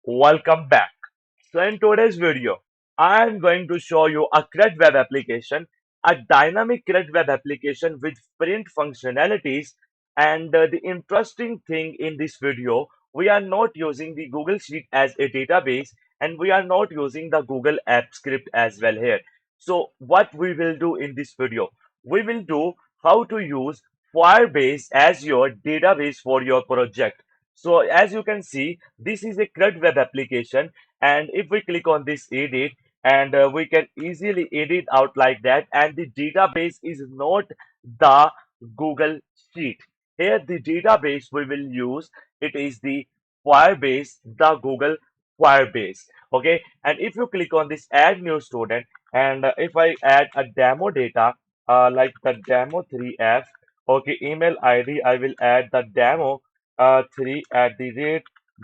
Welcome back. So in today's video, I am going to show you a CRUD web application, a dynamic CRUD web application with print functionalities. And the interesting thing in this video, we are not using the Google Sheet as a database, and we are not using the Google App Script as well here. So what we will do in this video, we will do how to use Firebase as your database for your project. So as you can see, this is a CRUD web application, and if we click on this edit, and we can easily edit out like that, and the database is not the Google Sheet. Here the database we will use, it is the Firebase, the Google Firebase. Okay, and if you click on this add new student, and if I add a demo data, like the demo 3f, okay, email ID, I will add the demo 3 at the rate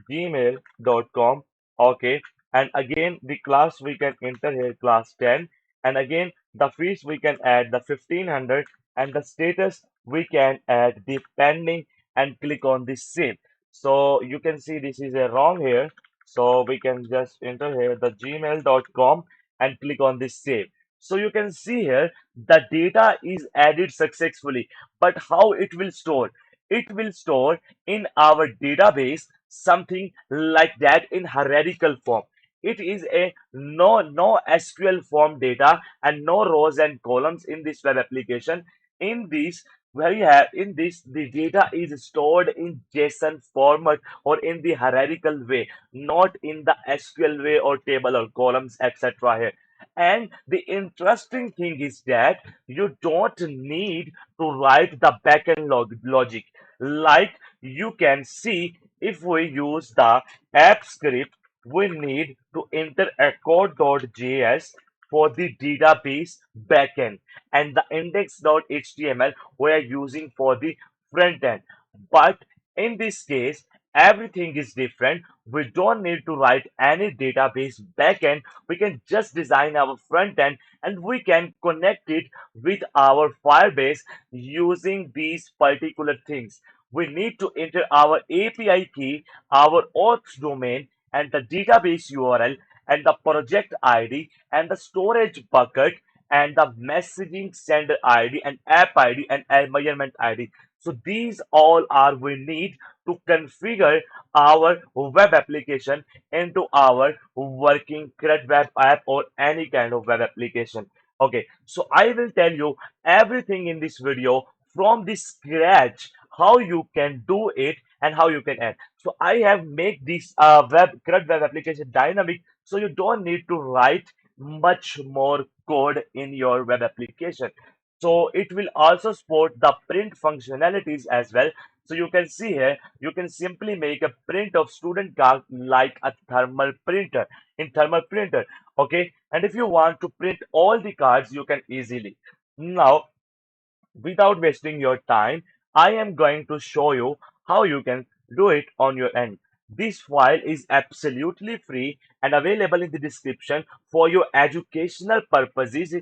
gmail.com. Okay, and again the class we can enter here class 10, and again the fees we can add the 1500, and the status we can add the pending, and click on the save. So you can see this is a wrong here, so we can just enter here the gmail.com and click on this save. So you can see here the data is added successfully, but how it will store? It will store in our database something like that in hierarchical form. It is a no SQL form data and no rows and columns in this web application. In this, where you have in this, the data is stored in JSON format or in the hierarchical way, not in the SQL way or table or columns, etc. here. And the interesting thing is that you don't need to write the backend logic. Like you can see, if we use the app script, we need to enter a code.js for the database backend, and the index.html we are using for the front end. But in this case, everything is different. We don't need to write any database backend. We can just design our front end, and we can connect it with our Firebase using these particular things. We need to enter our API key, our auth domain, and the database URL, and the project ID, and the storage bucket, and the messaging sender ID, and app ID, and environment ID. So these all are we need to configure our web application into our working CRUD web app or any kind of web application. Okay, so I will tell you everything in this video from the scratch, how you can do it and how you can add. So I have made this CRUD web application dynamic, so you don't need to write much more code in your web application. So it will also support the print functionalities as well. So you can see here, you can simply make a print of student card like a thermal printer in thermal printer. Okay, and if you want to print all the cards, you can easily. Now, without wasting your time, I am going to show you how you can do it on your end. This file is absolutely free and available in the description for your educational purposes.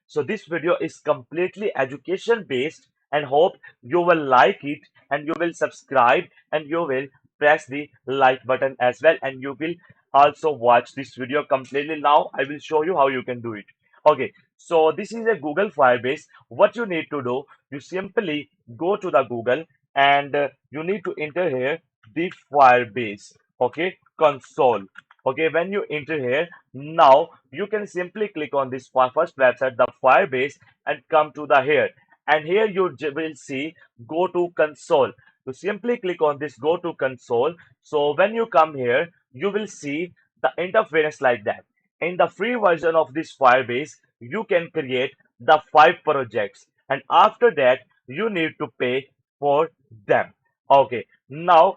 So this video is completely education based, and hope you will like it, and you will subscribe, and you will press the like button as well, and you will also watch this video completely. Now I will show you how you can do it. Okay, so this is a Google Firebase. What you need to do, you simply go to the Google, and you need to enter here the Firebase, okay, console. Okay, when you enter here, now you can simply click on this first website, the Firebase, and come to the here. And here you will see go to console. You simply click on this go to console. So when you come here, you will see the interface like that. In the free version of this Firebase, you can create the 5 projects, and after that you need to pay for them. Okay, now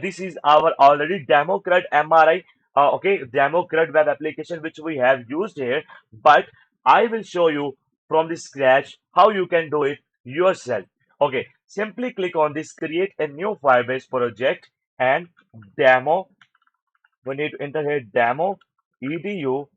this is our already demo CRUD MRI, okay, demo CRUD web application which we have used here, but I will show you from the scratch how you can do it yourself. Okay, simply click on this create a new Firebase project, and demo, we need to enter here demo edu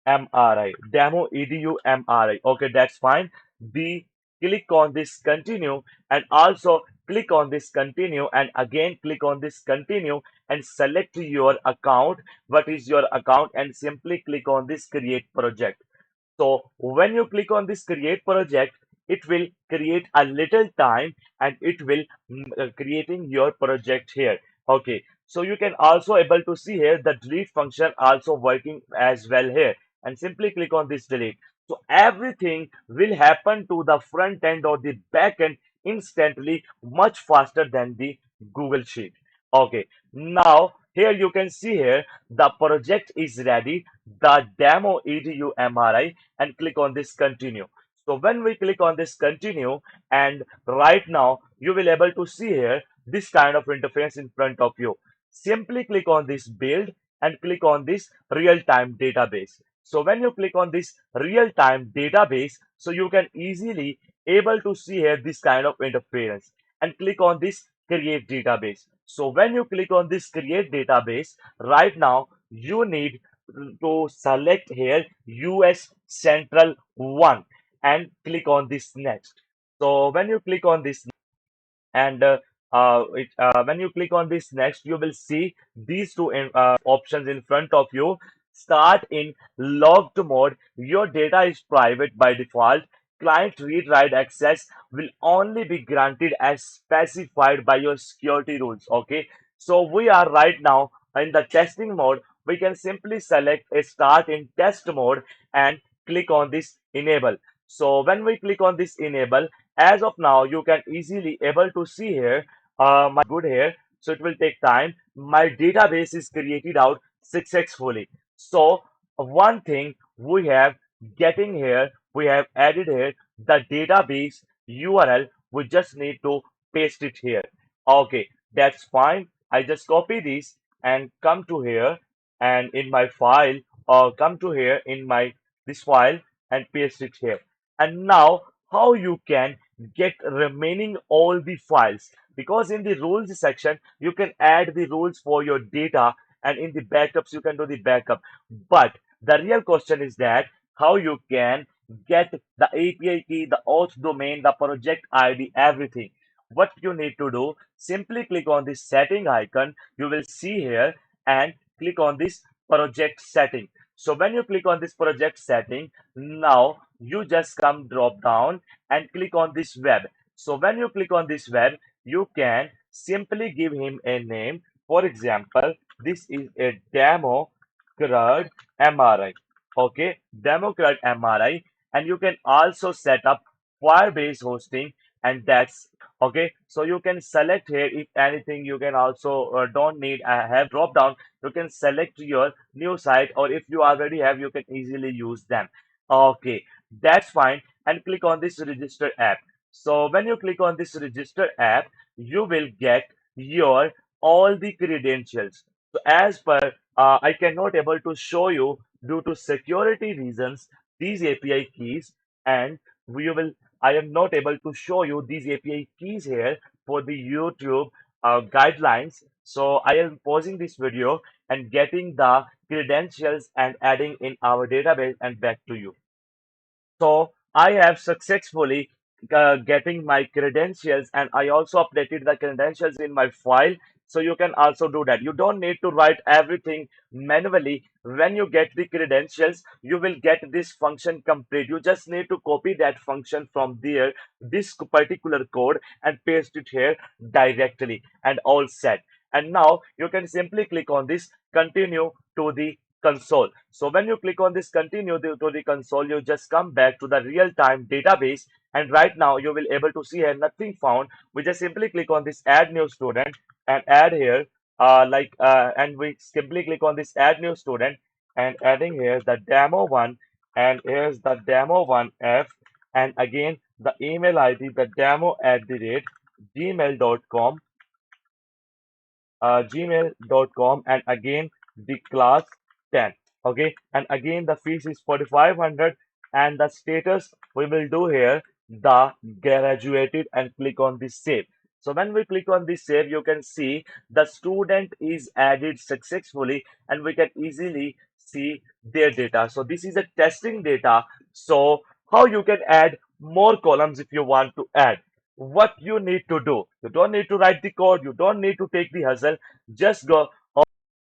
MRI, demo edu MRI. Okay, that's fine. The click on this continue, and also click on this continue and again click on this continue and select your account, what is your account, and simply click on this create project. So when you click on this create project, it will create a little time and it will creating your project here. Okay, so you can also able to see here the delete function also working as well here, and simply click on this delete. So everything will happen to the front end or the back end instantly, much faster than the Google Sheet. Okay, now here you can see here the project is ready, the demo edumri, and click on this continue. So when we click on this continue, and right now you will able to see here this kind of interface in front of you. Simply click on this build and click on this real-time database. So when you click on this real-time database, so you can easily able to see here this kind of interference, and click on this create database. So when you click on this create database, right now you need to select here US Central 1 and click on this next. So when you click on this and when you click on this next, you will see these two options in front of you. Start in logged mode. Your data is private by default. Client read write access will only be granted as specified by your security rules. Okay, so we are right now in the testing mode. We can simply select a start in test mode and click on this enable. So when we click on this enable, as of now you can easily able to see here my good here, so it will take time. My database is created out successfully. So one thing we have getting here, we have added here the database URL. We just need to paste it here. Okay, that's fine. I just copy this and come to here and in my file, or come to here in my this file and paste it here. And now how you can get remaining all the files, because in the rules section you can add the rules for your data, and in the backups you can do the backup. But the real question is that how you can get the API key, the auth domain, the project ID, everything. What you need to do, simply click on this setting icon you will see here and click on this project setting. So when you click on this project setting, now you just come drop down and click on this web. So when you click on this web, you can simply give him a name. For example, this is a demo CRUD MRI. Okay, demo CRUD MRI, and you can also set up Firebase hosting, and that's okay. So you can select here if anything. You can also don't need have drop down. You can select your new site, or if you already have, you can easily use them. Okay, that's fine, and click on this register app. So when you click on this register app, you will get your all the credentials. So as per I cannot able to show you due to security reasons these API keys, and we will I am not able to show you these API keys here for the YouTube guidelines. So I am pausing this video and getting the credentials and adding in our database and back to you. So I have successfully getting my credentials, and I also updated the credentials in my file. So you can also do that. You don't need to write everything manually. When you get the credentials, you will get this function complete. You just need to copy that function from there, this particular code, and paste it here directly, and all set. And now you can simply click on this continue to the console. So when you click on this continue to the console, you just come back to the real-time database, and right now you will able to see here nothing found. We just simply click on this add new student and add here and we simply click on this add new student and adding here the demo one, and here's the demo one F, and again the email ID the demo at the rate gmail.com gmail.com, and again the class 10. Okay, and again the fees is 4500, and the status we will do here the graduated, and click on this save. So when we click on this save, you can see the student is added successfully, and we can easily see their data. So this is a testing data. So how you can add more columns if you want to add. what you need to do. You don't need to write the code. You don't need to take the hustle. Just go,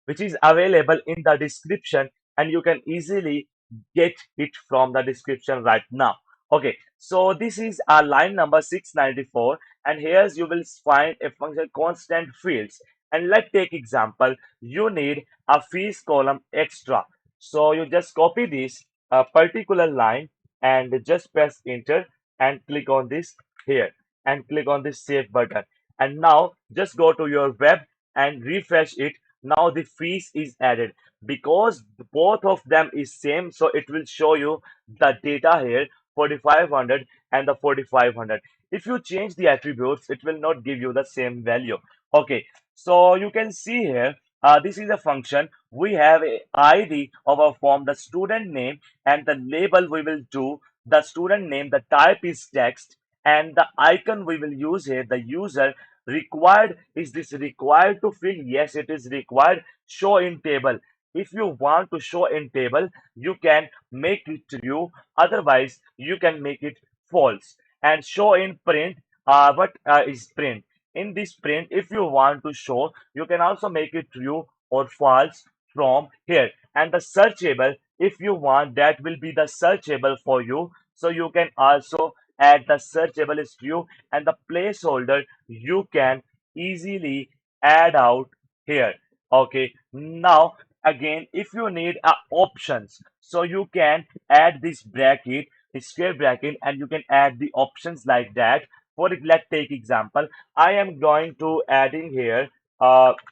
which is available in the description, and you can easily get it from the description right now. Okay, so this is our line number 694, and here's you will find a function constant fields. And let's take example, you need a fees column extra. So you just copy this particular line and just press enter and click on this here and click on this save button. And now just go to your web and refresh it. Now the fees is added because both of them is same, so it will show you the data here 4500 and the 4500. If you change the attributes, it will not give you the same value. Okay, so you can see here, this is a function. We have a id of our form, the student name, and the label we will do the student name, the type is text, and the icon we will use here, the user. Required, is this required to fill? Yes, it is required. Show in table. If you want to show in table, you can make it true. Otherwise, you can make it false. And show in print. What is print? In this print, if you want to show, you can also make it true or false from here. And the searchable, if you want, that will be the searchable for you. So you can also add the searchable is true, and the placeholder you can easily add out here. Okay, now again, if you need options, so you can add this bracket, square bracket, and you can add the options like that. For it, let's take example. I am going to adding here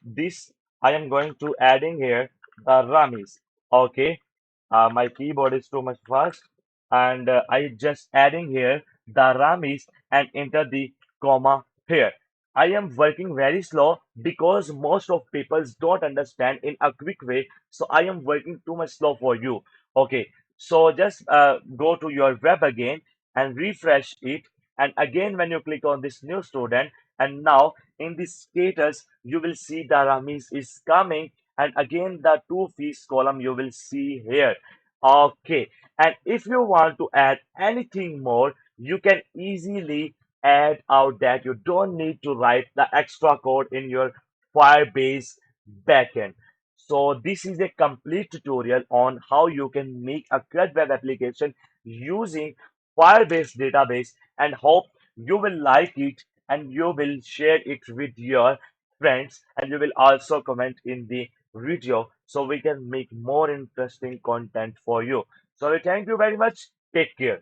this. I am going to adding here the Ramis. Okay, my keyboard is too much fast, and I just adding here the Ramis and enter the comma here. I am working very slow because most of people don't understand in a quick way. So I am working too much slow for you. Okay, so just go to your web again and refresh it. And again, when you click on this new student, and now in this status, you will see the Ramis is coming. And again, the two fees column you will see here. Okay, and if you want to add anything more, you can easily add out that. You don't need to write the extra code in your Firebase backend. So this is a complete tutorial on how you can make a CRUD web application using Firebase database, and hope you will like it and you will share it with your friends, and you will also comment in the video so we can make more interesting content for you. So thank you very much. Take care.